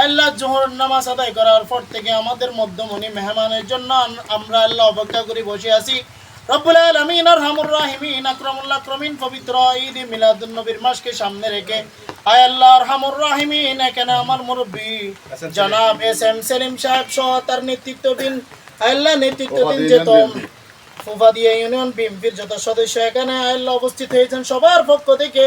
আল্লাহ জোহর নামাজ আদায় করার পর থেকে আমাদের মধ্যমণি মেহমানের জন্য আমরা আল্লাহ অপেক্ষা করে বসে আছি। রব্বুল আলামিন আরহামুর রাহিমিন আকরামুল আকরামিন পবিত্র ঈদ মিলাদুন নবীর মাসকে সামনে রেখে আয় আল্লাহ আরহামুর রাহিমিন এখানে আমার মুরব্বী জনাব এস.এম. সেলিম সাহেব সহ তার নেতৃত্বাধীন আল্লাহ নেতৃত্বাধীন যত ফুফাদিয়া ইউনিয়ন বিএনপির যত সদস্য এখানে আল্লাহ উপস্থিত হয়েছেন সবার পক্ষ থেকে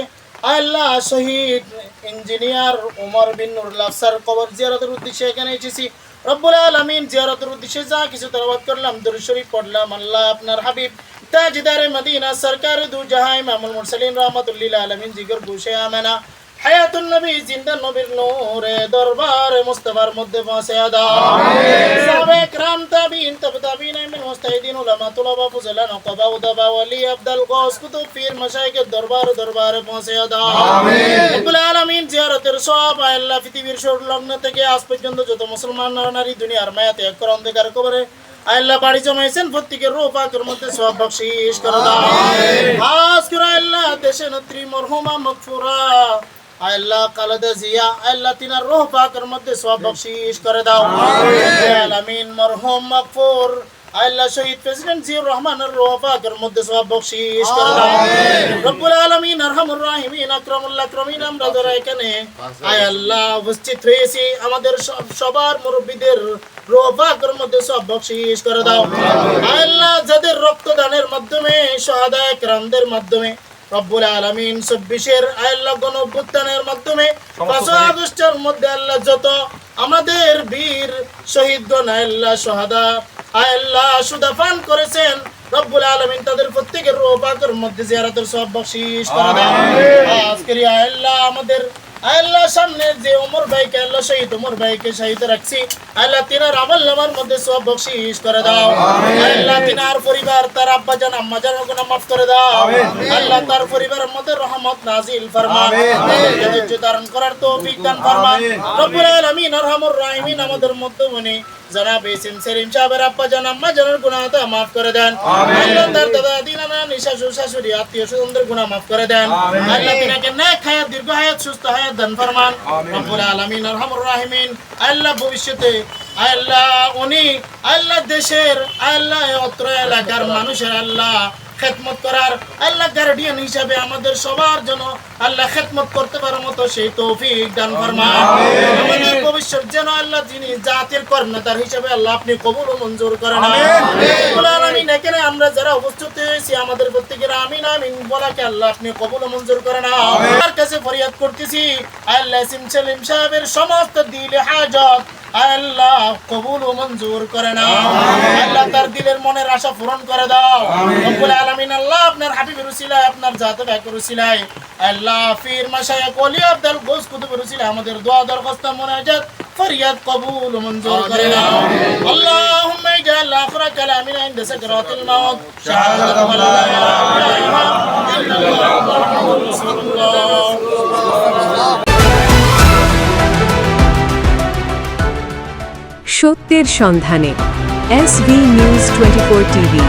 আল্লাহ শহীদ ইঞ্জিনিয়ার ওমর বিন নুরুল আফসার কবর জিয়ারতের উদ্দেশ্যে এখানে এসেছি। রব্বুল আলামিন জিয়ারতের উদ্দেশ্যে যা কিছু তেলাওয়াত করলাম, দরুদ শরীফ পড়লাম, আল্লাহ আপনার হাবিব তাজদারে মদিনা সরকার দু জাহান ইমামুল মুরসালিন রাহমাতুল লিল আলামিন জিগর গুশে আমানা হায়াতুন নবী জিন্দা নবীর নূরে দরবার মুস্তাফার মধ্যে পৌঁছে দাও। আমিন। সাহাবে کرام তাবিঈন তাবিঈন মিন মুস্তাহিদিন উলামা তুলাবা ফুজলা নকবা উদাবা ওয়ালি আব্দুল গাউস কুতুব পীর মাশায়েখের দরবারে পৌঁছে দাও। আমিন। রব্বুল আলামিন জিয়ারতের সওয়াব আল্লাহ পৃথিবীর সংলগ্ন থেকে আজ পর্যন্ত যত মুসলমান নারী দুনিয়ার মায়াতে একর অন্ধকার কবরে আল্লাহ বাড়ি জমাইছেন প্রত্যেকের রূহ পাকের মধ্যে সওয়াব বখশিশ করে দাও। আমিন। খাস করে আল্লাহ দেশে নেত্রী মরহুমা মাগফুরা আল্লাহ খালেদা জিয়া আল্লাহ তিনার রূহ পাকের মধ্যে সওয়াব বখশিশ করে দাও। আমিন। মরহুম মাগফুর আল্লাহ শহীদ প্রেসিডেন্ট জিয়াউর রহমানের রূহ পাকের মধ্যে সওয়াব বখশিশ করে দাও। রব্বুল আলামিন আরহামুর রাহিমিন আকরামুল আকরামিন আমরা যারা এখানে আল্লাহ উপস্থিত হয়েছি আমাদের সবার মুরব্বিদের রূহ পাকের মধ্যে সওয়াব বখশিশ করে দাও। আল্লাহ যাদের রক্তদানের মাধ্যমে শাহাদায়ে কেরামদের মাধ্যমে রব্বুল আলামিন ২৪-এর আল্লাহ গণঅভ্যুত্থানের মাধ্যমে ৫ আগস্টের মধ্যে আল্লাহ যত আমাদের বীর শহীদগণ আল্লাহ শাহাদা আল্লাহ সুদাফান করেছেন রব্বুল আলামিন তাদের প্রত্যেকের রূহ পাকের মধ্যে জিয়ারতের সওয়াব বখশিশ করে দাও। আজকের আল্লাহ আমাদের আল্লাহ সামনে যে ওমর ভাইকে আল্লাহ শহীদ ওমর ভাইকে শহীদ রাখছি আল্লাহ তিনার আমল নামার মধ্যে সওয়াব বখশিশ করে দাও। আল্লাহ তিনার পরিবার তার আব্বা জান আম্মা জানের গুনাহ মাফ করে দাও। আল্লাহ তার পরিবারের মধ্যে রহমত নাজিল ফরমান, ধৈর্য ধারণ করার তৌফিক দান ফরমান। রব্বুল আলামিন আরহামুর রাহিমিন আমাদের মধ্যমণি জনাব এস.এম. সেলিম সাহেবের আব্বা জান আম্মা জানের গুনাহ মাফ করে দেন। আল্লাহ তার দাদা দাদি নানা নিশাশু শাশুড়ি আত্মীয় স্বজনদের গুনাহ মাফ করে দেন। আল্লাহ তিনাকে নেক হায়াত দীর্ঘ হায়াত সুস্থ হায়াত দান ফরমান। রব্বুল আলামিন আরহামুর রাহিমিন আল্লাহ ভবিষ্যতে আল্লাহ উনি আল্লাহ দেশের আল্লাহ অত্র এলাকার মানুষের আল্লাহ খেদমত করার আল্লাহ গার্ডিয়ান হিসাবে আমাদের সবার জন্য আল্লাহ খেদমত করতে পারার মতো সেই তৌফিক দান ফরমান। আমাদের ভবিষ্যৎ যেন আল্লাহ যিনি জাতির কর্ণধার হিসাবে আল্লাহ আপনি কবুল ও মঞ্জুর করেন। রব্বুল আলামিন এখানে আমরা যারা উপস্থিত হয়েছি আমাদের প্রত্যেকের আমিন আমিন বলাকে আল্লাহ আপনি কবুল ও মঞ্জুর করেন। আপনার কাছে ফরিয়াদ করতেছি আল্লাহ এস.এম. সেলিম সাহেবের সমস্ত দিলে হাজত আল্লাহ কবুল ও মঞ্জুর করে নাও। আল্লাহ তার দিলের মনের আশা পূরণ করে দাও। রব্বুল আলামিন আল্লাহ আপনার হাবিবের উসিলায় আপনার জাতে বাকের উসিলায় আল্লাহ পীর মাশায়েখ ওলি আব্দুল গাউস কুতুবের উসিলায় আমাদের দোয়া দরখাস্ত মুনাজাত ফরিয়াদ কবুল ও মঞ্জুর করে নাও। আল্লাহুম্মা ইজআল আখিরা কালামিনা ইনদা সাকরাতিল মাউত শাহাদাতু আল্লা ইলাহা ইল্লাল্লাহ মুহাম্মাদুর রাসূলুল্লাহ। সত্যের সন্ধানে SB নিউজ 24 টিভি।